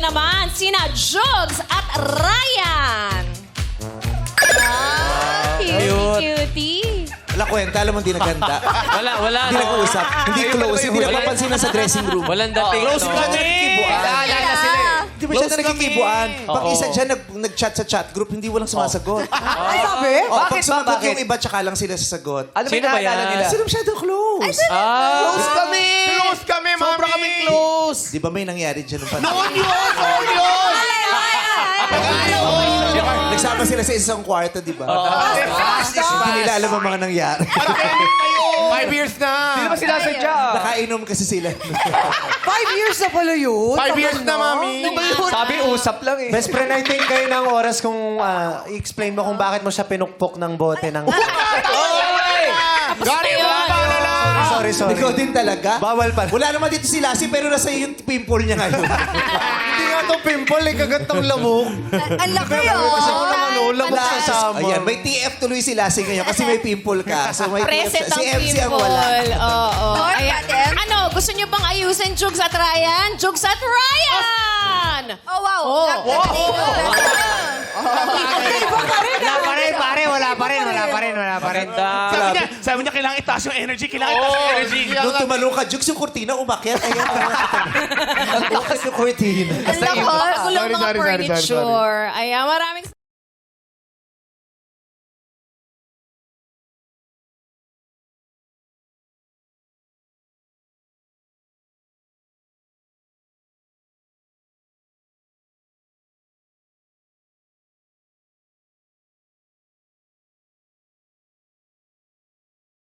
naman sina Jugs at Ryan. Cutie. Wala kwenta, alam mo hindi naganda. Wala. Hindi nag-uusap. Hindi close. Hindi napapansin na sa dressing room. Walang dating. Close ka na nagkikibuan. Naalala sila eh. Di ba siya na nagkikibuan? Pag isa dyan nag-chat sa chat group, hindi walang sumasagot. Ay, sabi? Oh, pag Bakit ba? sumagot Bakit? yung iba, tsaka lang sila sasagot. Ano Sino ba naalala yan? nila? Sila masyadong close. Close kami! Close kami, mami! Sobra kami close! Di ba may nangyari dyan ng panahon? Noon yun! Nagsama sila sa isang kwarto, di ba? Hindi nila alam ang mga nangyari. 5 years na! Hindi naman sinasadya. Nakainom kasi sila. 5 years na pala yun. 5 years na, mami! Sabi, usap lang eh. Best friend, I think kayo ng oras kung i-explain mo kung bakit mo siya pinukpok ng bote ng... Gary, wala ba na lang? Sorry. Ikaw din talaga? Bawal pa. Wala naman dito si Lassie, pero nasa iyo yung pimple niya ngayon. Hindi nga itong pimple, kagantong lamok. Ang laki Kasi ko naman lamok sa Fantastic. sama. Ayan, may TF tuloy si Lassie ngayon kasi may pimple ka. So may Present TF. ang Si MC ang people. wala. Oo. Lord, Ayan. Atem. Ano, gusto niyo bang ayusin Jugs at Ryan? Jugs at Ryan! Oh, wow. Wala pa rin. Sabi niya, kailangan itaas yung energy. Kailangan itaas yung energy. Nung tumalong ka, Jukes, yung kurtina umakyat. Ayan. Ang lakas yung kurtina. Ang lako, Sorry, mga sorry. furniture. Ayan, maraming